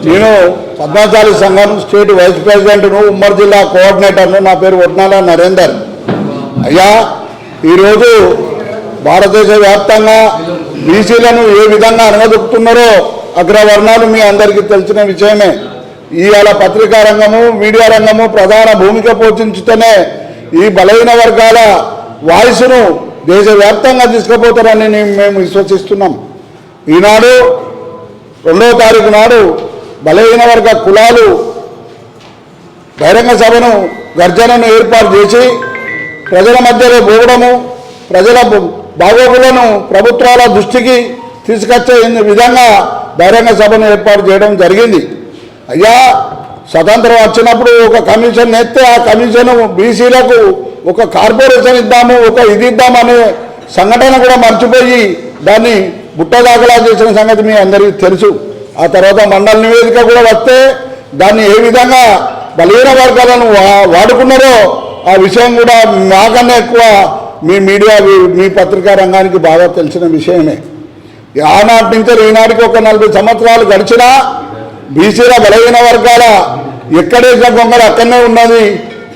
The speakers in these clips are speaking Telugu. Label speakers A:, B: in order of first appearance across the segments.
A: నేను పద్మశాలి సంఘం స్టేట్ వైస్ ప్రెసిడెంట్ను, ఉమ్మడి జిల్లా కోఆర్డినేటర్ను. నా పేరు వడ్నాల నరేందర్. అయ్యా, ఈరోజు భారతదేశ వ్యాప్తంగా బీసీలను ఏ విధంగా అనగదొక్కుతున్నారో అగ్రవర్ణాలు మీ అందరికీ తెలిసిన విషయమే. ఇవాళ పత్రికా రంగము, మీడియా రంగము ప్రధాన భూమిక పోషించుతూనే ఈ బలహీన వర్గాల వాయిస్ను దేశవ్యాప్తంగా తీసుకుపోతారని మేము విశ్వసిస్తున్నాం. ఈనాడు 2వ తారీఖు నాడు బలహీన వర్గ కులాలు బహిరంగ సభను, గర్జనను ఏర్పాటు చేసి ప్రజల మధ్యలో పోవడము, ప్రజల బాగోగులను ప్రభుత్వాల దృష్టికి తీసుకొచ్చే విధంగా బహిరంగ సభను ఏర్పాటు చేయడం జరిగింది. అయ్యా, స్వతంత్రం వచ్చినప్పుడు ఒక కమిషన్ ఎత్తే ఆ కమిషన్ బీసీలకు ఒక కార్పొరేషన్ ఇద్దాము, ఒక ఇది ఇద్దామనే సంఘటన కూడా మర్చిపోయి దాన్ని బుట్టదాఖలా చేసిన సంగతి మీ అందరికీ తెలుసు. ఆ తర్వాత మండల నివేదిక కూడా వస్తే దాన్ని ఏ విధంగా బలహీన వర్గాలను వాడుకున్నారో ఆ విషయం కూడా నాకన్నా ఎక్కువ మీ మీడియా, మీ పత్రికా రంగానికి బాగా తెలిసిన విషయమే. ఆనాటి నుంచి ఈనాటికి ఒక 40 సంవత్సరాలు గడిచినా బీసీల బలహీన వర్గాల ఎక్కడేసిన గొంగలు అక్కడనే ఉన్నది.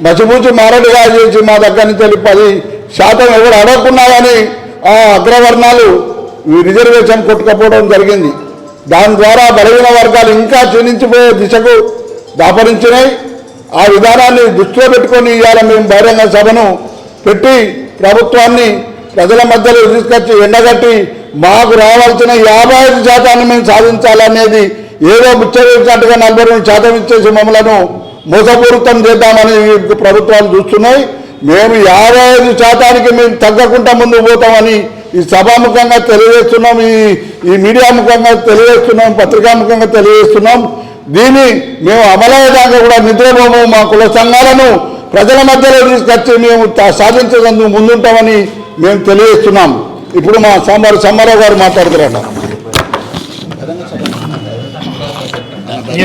A: మసిబూచి మారడుగా చేసి మా దగ్గర నుంచి 10% ఎవరు అడగకున్నా కానీ ఆ అగ్రవర్ణాలు రిజర్వేషన్ కొట్టుకపోవడం జరిగింది. దాని ద్వారా బలహీన వర్గాలు ఇంకా క్షీణించిపోయే దిశకు దాపరించినాయి. ఆ విధానాన్ని దృష్టిలో పెట్టుకొని ఇవాళ మేము బహిరంగ సభను పెట్టి ప్రభుత్వాన్ని ప్రజల మధ్యలో తీసుకొచ్చి ఎండగట్టి మాకు రావాల్సిన 55% మేము సాధించాలనేది ఏదో ముచ్చటగా 42% ఇచ్చేసి మమ్మలను మోసపూరితం చేద్దామని ప్రభుత్వాలు చూస్తున్నాయి. మేము 55%కి మేము తగ్గకుండా ముందుకు పోతామని ఈ సభాముఖంగా తెలియజేస్తున్నాం, ఈ మీడియా ముఖంగా తెలియజేస్తున్నాం, పత్రికాముఖంగా తెలియజేస్తున్నాం. దీన్ని మేము అమలయ్యేదాకా కూడా నిద్రపోము. మా కుల సంఘాలను ప్రజల మధ్యలో తీసుకొచ్చి మేము సాధించేందుకు ముందుంటామని మేము తెలియజేస్తున్నాం. ఇప్పుడు మా సమ్మారావు గారు మాట్లాడుతున్నారు.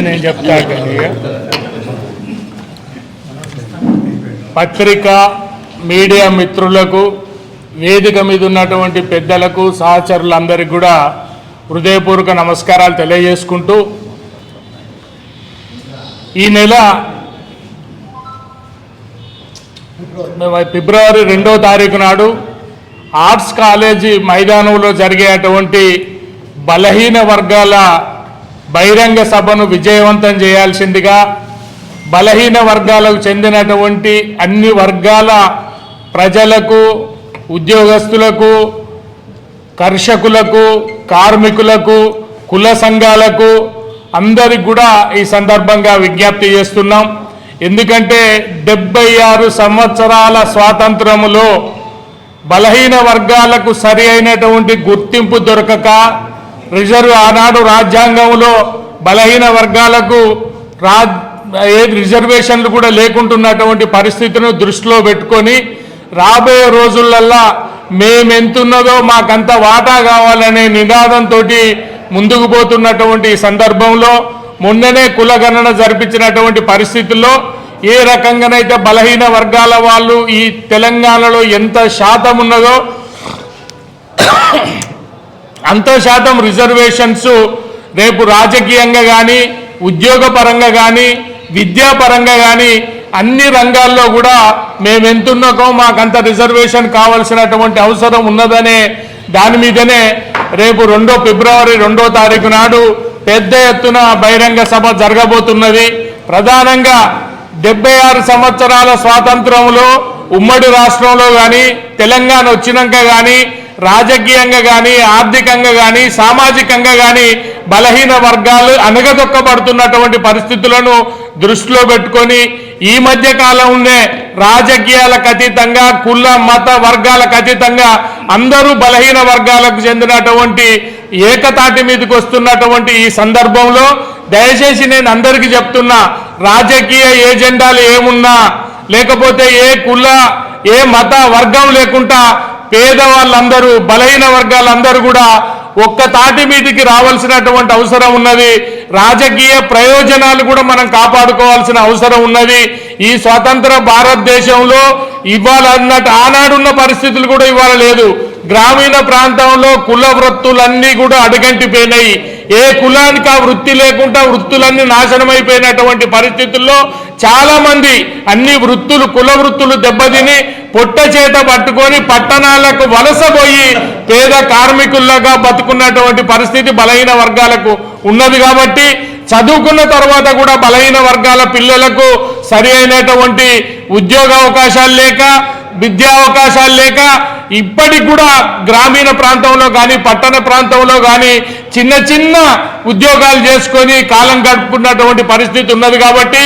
B: నేను చెప్తా, పత్రికా మీడియా మిత్రులకు, వేదిక మీద ఉన్నటువంటి పెద్దలకు, సహచరులందరికీ కూడా హృదయపూర్వక నమస్కారాలు తెలియజేసుకుంటూ, ఈ నెల ఫిబ్రవరి 2వ తారీఖు నాడు ఆర్ట్స్ కాలేజీ మైదానంలో జరిగేటువంటి బలహీన వర్గాల బహిరంగ సభను విజయవంతం చేయాల్సిందిగా, బలహీన వర్గాలకు చెందినటువంటి అన్ని వర్గాల ప్రజలకు, ఉద్యోగస్తులకు, కర్షకులకు, కార్మికులకు, కుల సంఘాలకు అందరికి కూడా ఈ సందర్భంగా విజ్ఞప్తి చేస్తున్నాం. ఎందుకంటే 76 సంవత్సరాల స్వాతంత్రములో బలహీన వర్గాలకు సరి అయినటువంటి గుర్తింపు దొరకక, ఆనాడు రాజ్యాంగంలో బలహీన వర్గాలకు రిజర్వేషన్లు కూడా లేకుంటున్నటువంటి పరిస్థితిని దృష్టిలో పెట్టుకొని రాబోయే రోజులల్లా మేమెంతున్నదో మాకంత వాటా కావాలనే నినాదంతో ముందుకు పోతున్నటువంటి సందర్భంలో మొన్ననే కులగణన జరిపించినటువంటి పరిస్థితుల్లో ఏ రకంగానైతే బలహీన వర్గాల వాళ్ళు ఈ తెలంగాణలో ఎంత శాతం ఉన్నదో అంత శాతం రిజర్వేషన్స్ రేపు రాజకీయంగా కానీ, ఉద్యోగపరంగా కానీ, విద్యాపరంగా కానీ అన్ని రంగాల్లో కూడా మేమెంతున్నకో మాకంత రిజర్వేషన్ కావాల్సినటువంటి అవసరం ఉన్నదనే దాని మీదనే రేపు ఫిబ్రవరి 2వ తారీఖు నాడు పెద్ద ఎత్తున బహిరంగ సభ జరగబోతున్నది. ప్రధానంగా 76 సంవత్సరాల స్వాతంత్రంలో ఉమ్మడి రాష్ట్రంలో కానీ, తెలంగాణ వచ్చినాక కానీ రాజకీయంగా కానీ, ఆర్థికంగా కానీ, సామాజికంగా కానీ బలహీన వర్గాలు అణగదొక్కబడుతున్నటువంటి పరిస్థితులను దృష్టిలో పెట్టుకొని ఈ మధ్య కాలంలో రాజకీయాలకు అతీతంగా, కుల మత వర్గాలకు అతీతంగా అందరూ బలహీన వర్గాలకు చెందినటువంటి ఏకతాటి మీదకి వస్తున్నటువంటి ఈ సందర్భంలో దయచేసి నేను అందరికీ చెప్తున్నా, రాజకీయ ఏజెండాలు ఏమున్నా లేకపోతే ఏ కుల ఏ మత వర్గం లేకుండా పేదవాళ్ళందరూ, బలహీన వర్గాలందరూ కూడా ఒక్క తాటి మీదికి రావాల్సినటువంటి అవసరం ఉన్నది. రాజకీయ ప్రయోజనాలు కూడా మనం కాపాడుకోవాల్సిన అవసరం ఉన్నది. ఈ స్వతంత్ర భారతదేశంలో ఇవాళ అన్నట్టు ఆనాడున్న పరిస్థితులు కూడా ఇవాళ లేదు. గ్రామీణ ప్రాంతంలో కుల వృత్తులన్నీ కూడా అడుగంటిపోయినాయి. ఏ కులానికి ఆ వృత్తి లేకుండా వృత్తులన్నీ నాశనమైపోయినటువంటి పరిస్థితుల్లో చాలా మంది అన్ని వృత్తులు కుల వృత్తులు దెబ్బతిని పొట్ట చేత పట్టుకొని పట్టణాలకు వలసపోయి పేద కార్మికుల్లాగా బతుకున్నటువంటి పరిస్థితి బలహీన వర్గాలకు ఉన్నది. కాబట్టి చదువుకున్న తర్వాత కూడా బలహీన వర్గాల పిల్లలకు సరి అయినటువంటి ఉద్యోగ అవకాశాలు లేక విద్యా అవకాశాలు లేక ఇప్పటికి కూడా గ్రామీణ ప్రాంతంలో కానీ పట్టణ ప్రాంతంలో కానీ చిన్న చిన్న ఉద్యోగాలు చేసుకొని కాలం గడుపుకున్నటువంటి పరిస్థితి ఉన్నది. కాబట్టి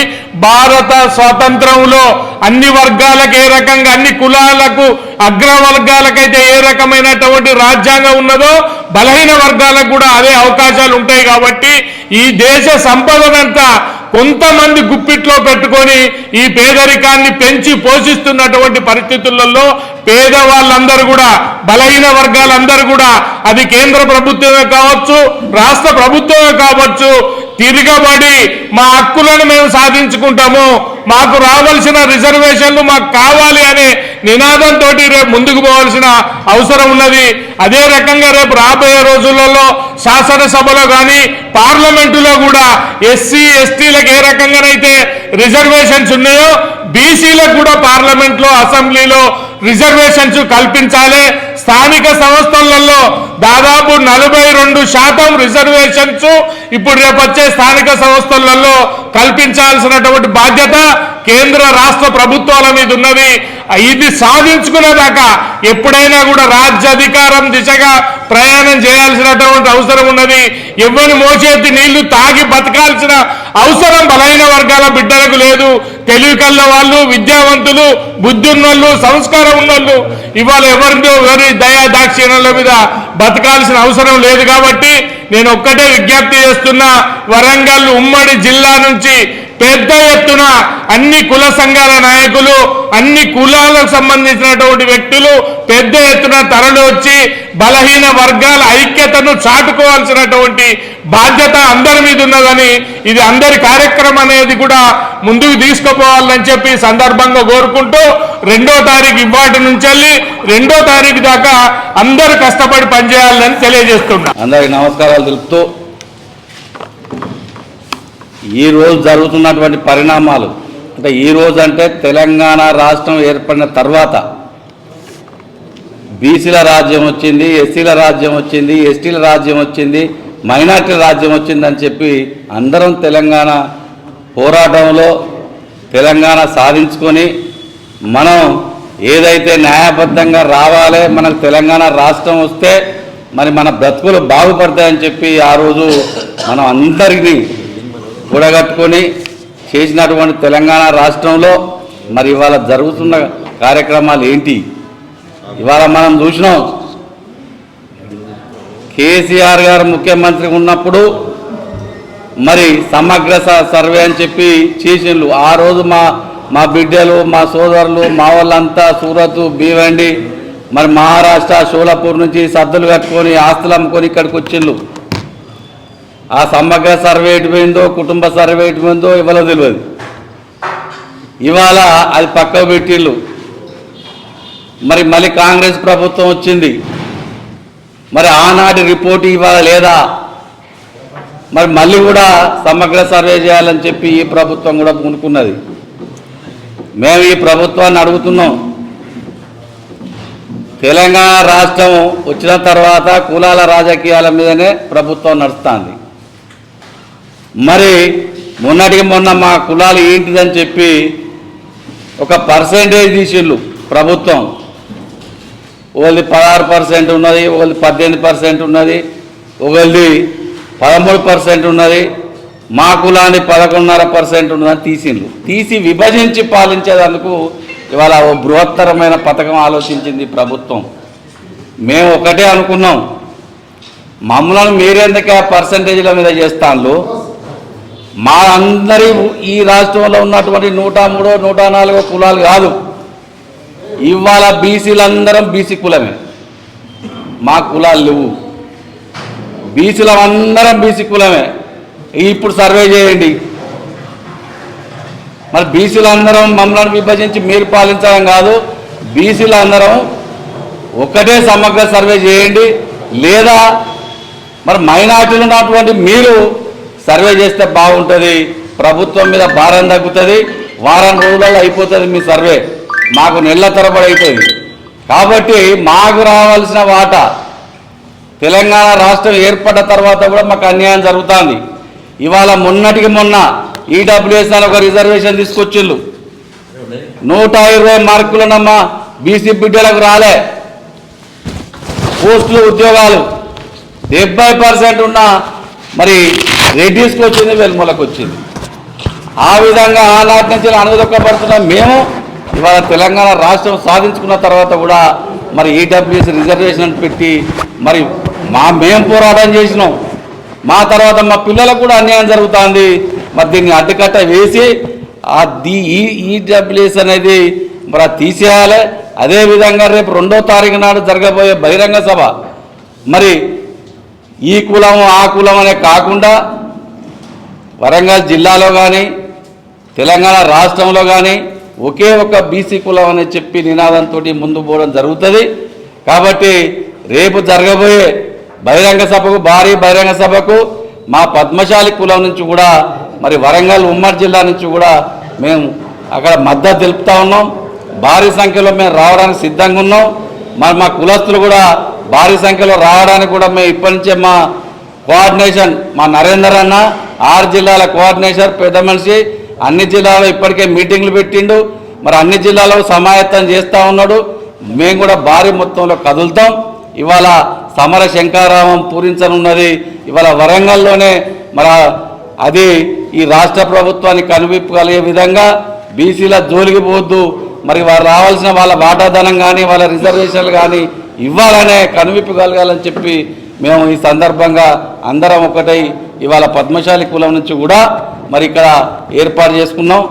B: భారత స్వాతంత్రంలో అన్ని వర్గాలకు ఏ రకంగా అన్ని కులాలకు అగ్రవర్గాలకైతే ఏ రకమైనటువంటి రాజ్యాంగం ఉన్నదో బలహీన వర్గాలకు కూడా అదే అవకాశాలు ఉంటాయి. కాబట్టి ఈ దేశ సంపదనంతా కొంతమంది గుప్పిట్లో పెట్టుకొని ఈ పేదరికాన్ని పెంచి పోషిస్తున్నటువంటి పరిస్థితులలో పేదవాళ్ళందరూ కూడా బలహీన వర్గాలందరూ కూడా అది కేంద్ర ప్రభుత్వమే కావచ్చు రాష్ట్ర ప్రభుత్వమే కావచ్చు తిరగబడి మా హక్కులను మేము సాధించుకుంటాము, మాకు రావాల్సిన రిజర్వేషన్లు మాకు కావాలి అనే నినాదంతో రేపు ముందుకు పోవాల్సిన అవసరం ఉన్నది. అదే రకంగా రేపు రాబోయే రోజులలో శాసనసభలో కానీ పార్లమెంటులో కూడా ఎస్సీ ఎస్టీలకు ఏ రకంగానైతే రిజర్వేషన్స్ ఉన్నాయో బీసీలకు కూడా పార్లమెంట్లో అసెంబ్లీలో రిజర్వేషన్స్ కల్పించాలి. స్థానిక సంస్థలలో దాదాపు 42% రిజర్వేషన్స్ ఇప్పుడు రేపు వచ్చే స్థానిక సంస్థలలో కల్పించాల్సినటువంటి బాధ్యత కేంద్ర రాష్ట్ర ప్రభుత్వాల మీద ఉన్నది. ఇది సాధించుకునేదాకా ఎప్పుడైనా కూడా రాజ్యాధికారం దిశగా ప్రయాణం చేయాల్సినటువంటి అవసరం ఉన్నది. ఎవరిని మోచేతి నీళ్లు తాగి బతకాల్సిన అవసరం బలహీన వర్గాల బిడ్డలకు లేదు. తెలివి కళ్ళ వాళ్ళు, విద్యావంతులు, బుద్ధి ఉన్నోళ్ళు, సంస్కారం ఉన్నోళ్ళు ఇవాళ ఎవరి దయా దాక్షిణ్యాల మీద బతకాల్సిన అవసరం లేదు. కాబట్టి నేను ఒక్కటే విజ్ఞప్తి చేస్తున్నా, వరంగల్ ఉమ్మడి జిల్లా నుంచి పెద్ద ఎత్తున అన్ని కుల సంఘాల నాయకులు అన్ని కులాలకు సంబంధించినటువంటి వ్యక్తులు పెద్ద ఎత్తున తరలి వచ్చి బలహీన వర్గాల ఐక్యతను చాటుకోవాల్సినటువంటి బాధ్యత అందరి మీద ఉన్నదని, ఇది అందరి కార్యక్రమం అనేది కూడా ముందుకు తీసుకుపోవాలని చెప్పి సందర్భంగా కోరుకుంటూ 2వ తారీఖు ఇవాటి నుంచి 2వ తారీఖు దాకా అందరూ కష్టపడి పనిచేయాలని తెలియజేస్తున్నా.
C: అందరికి నమస్కారాలు తెలుపుతూ ఈ రోజు జరుగుతున్నటువంటి పరిణామాలు అంటే ఈ రోజు అంటే తెలంగాణ రాష్ట్రం ఏర్పడిన తర్వాత బీసీల రాజ్యం వచ్చింది, ఎస్సీల రాజ్యం వచ్చింది, ఎస్టీల రాజ్యం వచ్చింది, మైనార్టీల రాజ్యం వచ్చిందని చెప్పి అందరం తెలంగాణ పోరాటంలో తెలంగాణ సాధించుకొని మనం ఏదైతే న్యాయబద్ధంగా రావాలే మనకు తెలంగాణ రాష్ట్రం వస్తే మరి మన బ్రతుకులు బాగుపడతాయని చెప్పి ఆ రోజు మనం అందరినీ కూడగట్టుకొని చేసినటువంటి తెలంగాణ రాష్ట్రంలో మరి ఇవాళ జరుగుతున్న కార్యక్రమాలు ఏంటి? ఇవాళ మనం చూసినాం కేసీఆర్ గారు ముఖ్యమంత్రి ఉన్నప్పుడు మరి సమగ్ర సర్వే అని చెప్పి చేసిండ్రు. ఆ రోజు మా బిడ్డలు, మా సోదరులు, మా వాళ్ళంతా సూరత్, భీవండి, మరి మహారాష్ట్ర షోలాపూర్ నుంచి సద్దులు కట్టుకొని ఆస్తులు అమ్ముకొని ఇక్కడికి వచ్చిండ్రు. ఆ సమగ్ర సర్వే ఎటుపోయిందో, కుటుంబ సర్వే ఎటుపోయిందో ఇవాళ తెలియదు. ఇవాళ అది పక్కకు పెట్టిళ్ళు. మరి మళ్ళీ కాంగ్రెస్ ప్రభుత్వం వచ్చింది. మరి ఆనాటి రిపోర్ట్ ఇవాళ లేదా? మరి మళ్ళీ కూడా సమగ్ర సర్వే చేయాలని చెప్పి ఈ ప్రభుత్వం కూడా పూనుకున్నది. మేము ఈ ప్రభుత్వాన్ని అడుగుతున్నాం, తెలంగాణ రాష్ట్రం వచ్చిన తర్వాత కులాల రాజకీయాల మీదనే ప్రభుత్వం నడుస్తుంది. మరి మొన్నటికి మొన్న మా కులాలు ఏంటిదని చెప్పి ఒక పర్సెంటేజ్ తీసిళ్ళు ప్రభుత్వం. ఒకళ్ళది 16% ఉన్నది, ఒకళ్ళది 18% ఉన్నది, ఒకళ్ళది 13% ఉన్నది, మా కులాన్ని 11.5% ఉన్నదని తీసిండ్రు. తీసి విభజించి పాలించేందుకు ఇవాళ ఓ బృహత్తరమైన పథకం ఆలోచించింది ప్రభుత్వం. మేము ఒకటే అనుకున్నాం, మమ్మల్ని మీరెందుకే పర్సంటేజ్ల మీద చేస్తాను? మా అందరి ఈ రాష్ట్రంలో ఉన్నటువంటి 103, 104 కులాలు కాదు, ఇవాళ బీసీలందరం బీసీ కులమే. మా కులాలు లేవు, బీసీలందరం బీసీ కులమే. ఇప్పుడు సర్వే చేయండి. మరి బీసీలందరం మమ్మల్ని విభజించి మీరు పాలించడం కాదు, బీసీలందరం ఒకటే సమగ్ర సర్వే చేయండి, లేదా మరి మైనార్టీలు ఉన్నటువంటి మీరు సర్వే చేస్తే బాగుంటుంది, ప్రభుత్వం మీద భారం తగ్గుతుంది, వారం రోజులలో అయిపోతుంది మీ సర్వే, మాకు నెలల తరబడి అవుతుంది. కాబట్టి మాకు రావాల్సిన వాటా తెలంగాణ రాష్ట్రం ఏర్పడ్డ తర్వాత కూడా మాకు అన్యాయం జరుగుతుంది. ఇవాళ మొన్నటికి మొన్న ఈడబ్ల్యూఎస్ అని ఒక రిజర్వేషన్ తీసుకొచ్చిళ్ళు, 120 మార్కులున్నమ్మా బీసీ బిడ్డలకు రాలే పోస్టులు ఉద్యోగాలు, 70% ఉన్న మరి రెడ్డిస్కి వచ్చింది, వెల్ములకు వచ్చింది. ఆ విధంగా ఆనాటి నుంచి అనుదొక్కబడుతున్న మేము ఇవాళ తెలంగాణ రాష్ట్రం సాధించుకున్న తర్వాత కూడా మరి ఈడబ్ల్యూఎస్ రిజర్వేషన్ పెట్టి మరి మేము పోరాటం చేసినాం. మా తర్వాత మా పిల్లలకు కూడా అన్యాయం జరుగుతుంది. మరి దీన్ని అడ్డుకట్ట వేసి ఈడబ్ల్యూఎస్ అనేది మరి తీసేయాలి. అదేవిధంగా రేపు 2వ తారీఖు నాడు జరగబోయే బహిరంగ సభ మరి ఈ కులం ఆ కులం అనే కాకుండా వరంగల్ జిల్లాలో కానీ తెలంగాణ రాష్ట్రంలో కానీ ఒకే ఒక బీసీ కులం అని చెప్పి నినాదంతో ముందు పోవడం జరుగుతుంది. కాబట్టి రేపు జరగబోయే బహిరంగ సభకు, భారీ బహిరంగ సభకు మా పద్మశాలి కులం నుంచి కూడా మరి వరంగల్ ఉమ్మడి జిల్లా నుంచి కూడా మేము అక్కడ మద్దతు తెలుపుతా ఉన్నాం. భారీ సంఖ్యలో మేము రావడానికి సిద్ధంగా ఉన్నాం. మరి మా కులస్తులు కూడా భారీ సంఖ్యలో రావడానికి కూడా మేము ఇప్పటి నుంచే మా కోఆర్డినేషన్ మా నరేందర్ అన్న 6 జిల్లాల కోఆర్డినేషన్ పెద్ద మనిషి అన్ని జిల్లాలో ఇప్పటికే మీటింగ్లు పెట్టిండు. మరి అన్ని జిల్లాలో సమాయత్తం చేస్తూ ఉన్నాడు. మేము కూడా భారీ మొత్తంలో కదులుతాం. ఇవాళ సమర శంకారామం పూరించనున్నది ఇవాళ వరంగల్లోనే. మరి అది ఈ రాష్ట్ర ప్రభుత్వానికి కనువిప్పు కలిగే విధంగా బీసీల జోలికి పోవద్దు, మరి వారు రావాల్సిన వాళ్ళ వాటాధనం కానీ వాళ్ళ రిజర్వేషన్లు కానీ ఇవ్వాలనే కనువిప్పు కలగాలని చెప్పి మేము ఈ సందర్భంగా అందరం ఒకటై ఇవాళ పద్మశాలి కులం నుంచి కూడా మరి ఇక్కడ ఏర్పాటు చేసుకున్నాం.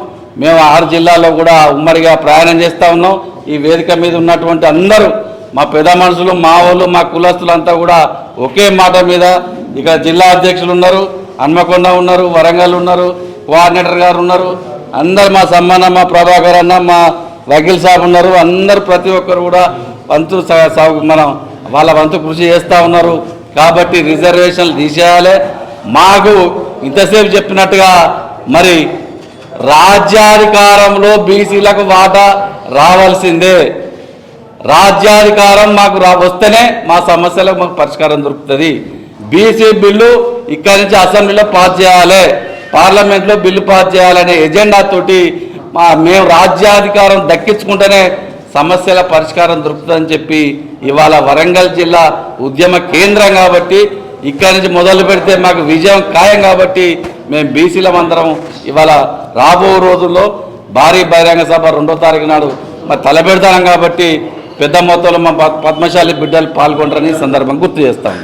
C: మేము 6 జిల్లాల్లో కూడా ఉమ్మడిగా ప్రయాణం చేస్తూ ఉన్నాం. ఈ వేదిక మీద ఉన్నటువంటి అందరూ మా పెద్ద మనుషులు, మా వాళ్ళు, మా కులస్తులు అంతా కూడా ఒకే మాట మీద ఇక్కడ జిల్లా అధ్యక్షులు ఉన్నారు, హన్మకొండ ఉన్నారు, వరంగల్ ఉన్నారు, కోఆర్డినేటర్ గారు ఉన్నారు, అందరు మా సమ్మాన, మా ప్రభాకర్ అన్న, మా వకీల్ సాబ్ ఉన్నారు. అందరూ ప్రతి ఒక్కరు కూడా వంతు మనం వాళ్ళ వంతు కృషి చేస్తూ ఉన్నారు. కాబట్టి రిజర్వేషన్లు తీసేయాలి. మాకు ఇంతసేపు చెప్పినట్టుగా మరి రాజ్యాధికారంలో బీసీలకు వాటా రావాల్సిందే. రాజ్యాధికారం మాకు వస్తేనే మా సమస్యలకు మాకు పరిష్కారం దొరుకుతుంది. బీసీ బిల్లు ఇక్కడి నుంచి అసెంబ్లీలో పాస్ చేయాలి, పార్లమెంట్లో బిల్లు పాస్ చేయాలనే ఎజెండాతోటి మేము రాజ్యాధికారం దక్కించుకుంటేనే సమస్యల పరిష్కారం దొరుకుతుందని చెప్పి ఇవాళ వరంగల్ జిల్లా ఉద్యమ కేంద్రం కాబట్టి ఇక్కడి నుంచి మొదలు పెడితే మాకు విజయం ఖాయం. కాబట్టి మేము బీసీలమందరం ఇవాళ రాబో రోజుల్లో భారీ బహిరంగ సభ 2వ తారీఖు నాడు మరి తలపెడతాం. కాబట్టి పెద్ద మొత్తంలో మా పద్మశాలి బిడ్డలు పాల్గొంటారని సందర్భం గుర్తు చేస్తాము.